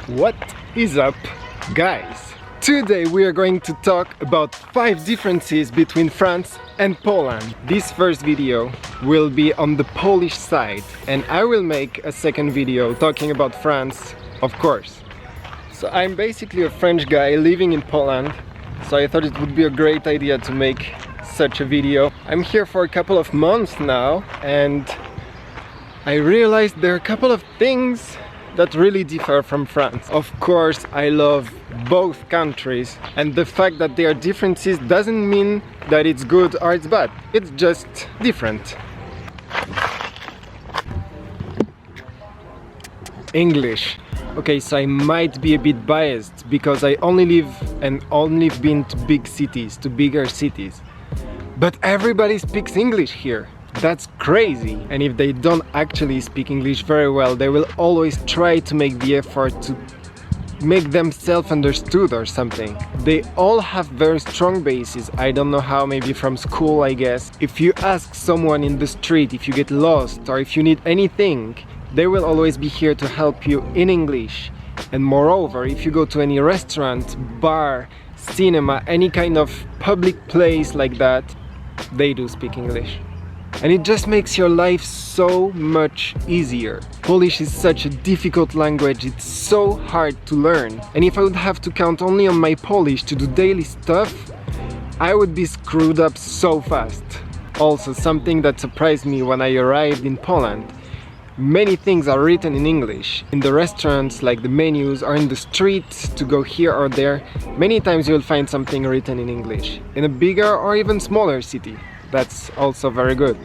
What is up, guys? Today we are going to talk about 5 differences between France and Poland. This first video will be on the Polish side, and I will make a second video talking about France, of course. So I'm basically a French guy living in Poland, so I thought it would be a great idea to make such a video. I'm here for a couple of months now, and I realized there are a couple of things that really differ from France. Of course, I love both countries, and the fact that there are differences doesn't mean that it's good or it's bad. It's just different. English. Okay, so I might be a bit biased because I only live and only been to big cities, to bigger cities. But everybody speaks English here. That's crazy. And if they don't actually speak English very well, they will always try to make the effort to make themselves understood or something. They all have very strong bases. I don't know how, maybe from school, I guess. If you ask someone in the street, if you get lost or if you need anything, they will always be here to help you in English. And moreover, if you go to any restaurant, bar, cinema, any kind of public place like that, they do speak English. And it just makes your life so much easier. Polish is such a difficult language, it's so hard to learn. And if I would have to count only on my Polish to do daily stuff, I would be screwed up so fast. Also, something that surprised me when I arrived in Poland, many things are written in English. In the restaurants, like the menus, or in the streets to go here or there, many times you'll find something written in English. In a bigger or even smaller city. That's also very good.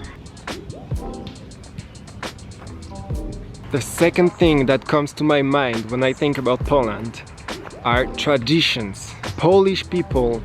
The second thing that comes to my mind when I think about Poland are traditions. Polish people,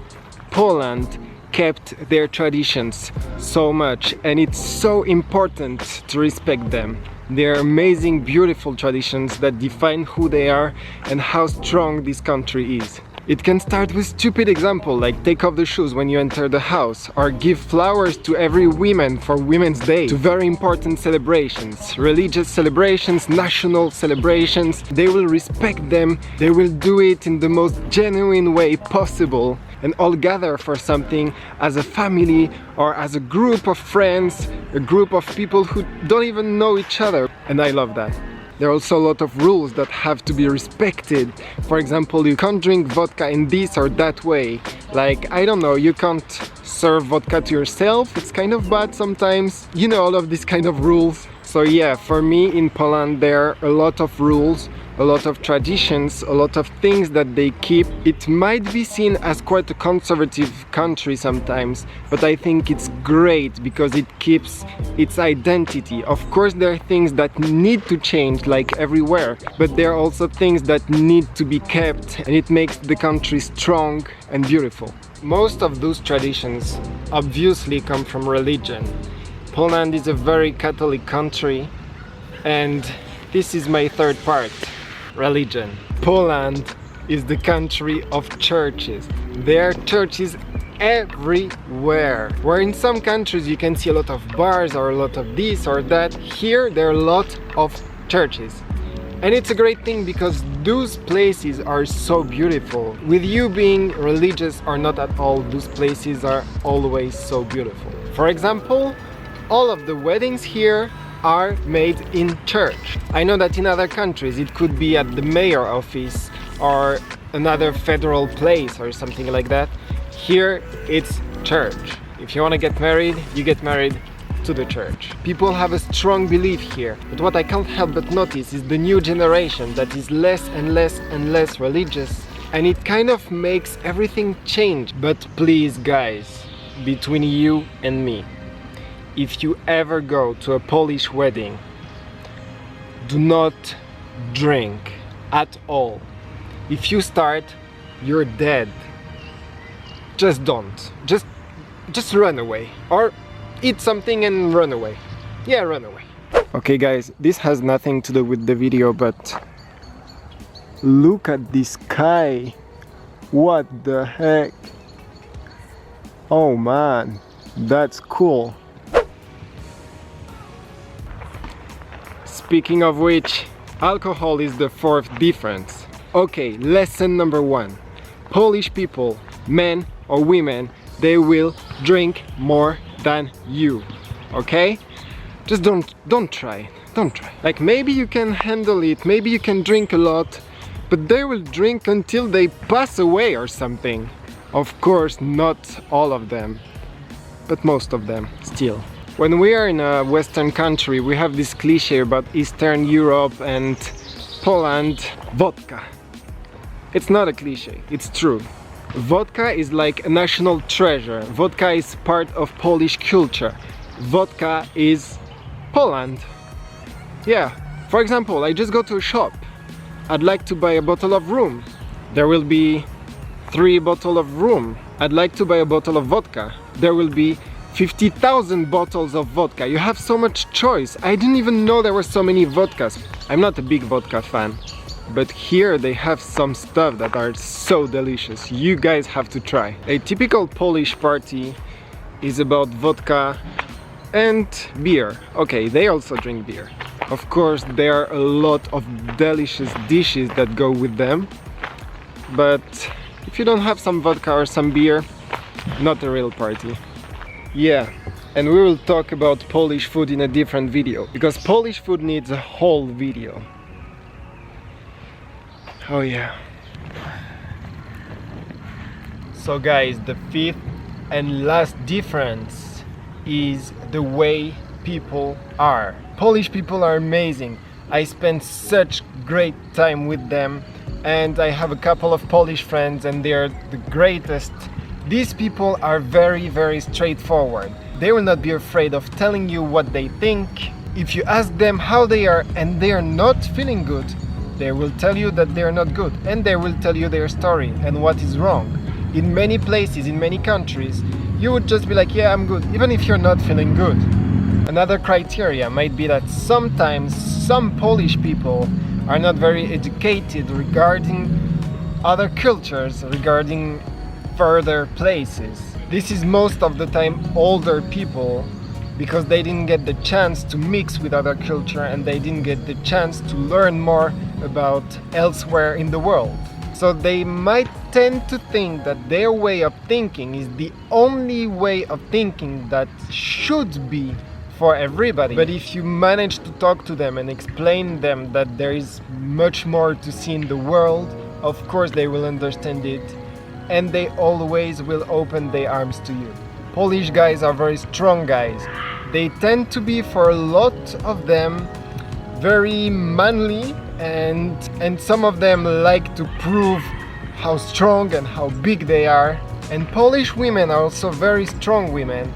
Poland kept their traditions so much, and it's so important to respect them. They're amazing, beautiful traditions that define who they are and how strong this country is. It can start with stupid example like take off the shoes when you enter the house, or give flowers to every woman for Women's Day, to very important celebrations, religious celebrations, national celebrations. They will respect them, they will do it in the most genuine way possible, and all gather for something as a family or as a group of friends, a group of people who don't even know each other. And I love that. There are also a lot of rules that have to be respected. For example, you can't drink vodka in this or that way. Like, I don't know, you can't serve vodka to yourself. It's kind of bad sometimes. You know, all of these kind of rules. So yeah, for me in Poland there are a lot of rules, a lot of traditions, a lot of things that they keep. It might be seen as quite a conservative country sometimes, but I think it's great because it keeps its identity. Of course there are things that need to change like everywhere, but there are also things that need to be kept, and it makes the country strong and beautiful. Most of those traditions obviously come from religion. Poland is a very Catholic country, and this is my third part. Religion. Poland is the country of churches. There are churches everywhere. Where in some countries you can see a lot of bars or a lot of this or that, here there are a lot of churches. And it's a great thing because those places are so beautiful. With you being religious or not at all, those places are always so beautiful. For example, all of the weddings here are made in church. I know that in other countries it could be at the mayor office or another federal place or something like that. Here it's church. If you want to get married, you get married to the church. People have a strong belief here, but what I can't help but notice is the new generation that is less and less and less religious, and it kind of makes everything change. But please guys, between you and me, if you ever go to a Polish wedding, do not drink at all. If you start, you're dead. Just don't. Just run away. Or eat something and run away. Yeah, run away. Okay guys, this has nothing to do with the video, but look at this sky. What the heck? Oh man, that's cool. Speaking of which, Alcohol is the fourth difference. Okay, lesson number one. Polish people, men or women, they will drink more than you. Okay? Just don't try. Don't try. Like, maybe you can handle it, maybe you can drink a lot, but they will drink until they pass away or something. Of course, not all of them, but most of them still. When we are in a Western country, we have this cliche about Eastern Europe and Poland, vodka. It's not a cliche, it's true. Vodka is like a national treasure. Vodka is part of Polish culture. Vodka is Poland. Yeah, for example, I just go to a shop. I'd like to buy a bottle of rum. There will be 3 bottles of rum. I'd like to buy a bottle of vodka. There will be 50,000 bottles of vodka. You have so much choice. I didn't even know there were so many vodkas. I'm not a big vodka fan, but here they have some stuff that are so delicious. You guys have to try. A typical Polish party is about vodka and beer. Okay, they also drink beer. Of course, there are a lot of delicious dishes that go with them, but if you don't have some vodka or some beer, not a real party. Yeah, and we will talk about Polish food in a different video, because Polish food needs a whole video. Oh yeah. So guys, the fifth and last difference is the way people are. Polish people are amazing. I spent such great time with them, and I have a couple of Polish friends and they are the greatest. These people are very, very straightforward. They will not be afraid of telling you what they think. If you ask them how they are and they are not feeling good, they will tell you that they are not good, and they will tell you their story and what is wrong. In many places, in many countries, you would just be like, yeah, I'm good, even if you're not feeling good. Another criteria might be that sometimes some Polish people are not very educated regarding other cultures, regarding further places. This is most of the time older people, because they didn't get the chance to mix with other culture and they didn't get the chance to learn more about elsewhere in the world. So they might tend to think that their way of thinking is the only way of thinking that should be for everybody. But if you manage to talk to them and explain them that there is much more to see in the world, of course they will understand it, and they always will open their arms to you. Polish guys are very strong guys. They tend to be, for a lot of them, very manly, and some of them like to prove how strong and how big they are. And Polish women are also very strong women.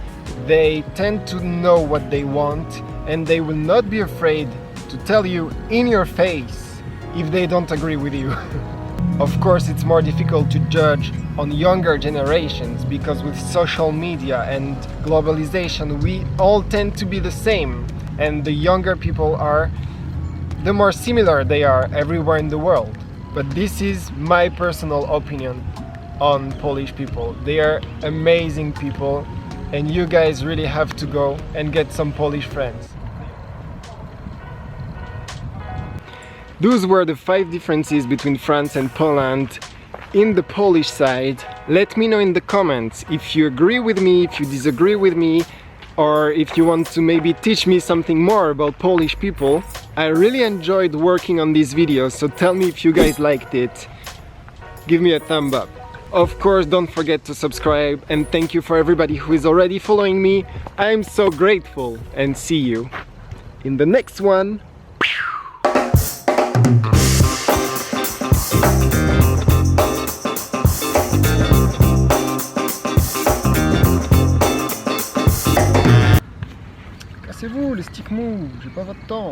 They tend to know what they want, and they will not be afraid to tell you in your face if they don't agree with you. Of course, it's more difficult to judge on younger generations, because with social media and globalization, we all tend to be the same, and the younger people are, the more similar they are everywhere in the world. But this is my personal opinion on Polish people. They are amazing people, and you guys really have to go and get some Polish friends. Those were the 5 differences between France and Poland in the Polish side. Let me know in the comments if you agree with me, if you disagree with me, or if you want to maybe teach me something more about Polish people. I really enjoyed working on these videos, so tell me if you guys liked it. Give me a thumb up. Of course, don't forget to subscribe, and thank you for everybody who is already following me. I'm so grateful, and see you in the next one. Cassez-vous, les sticks mous, j'ai pas votre temps.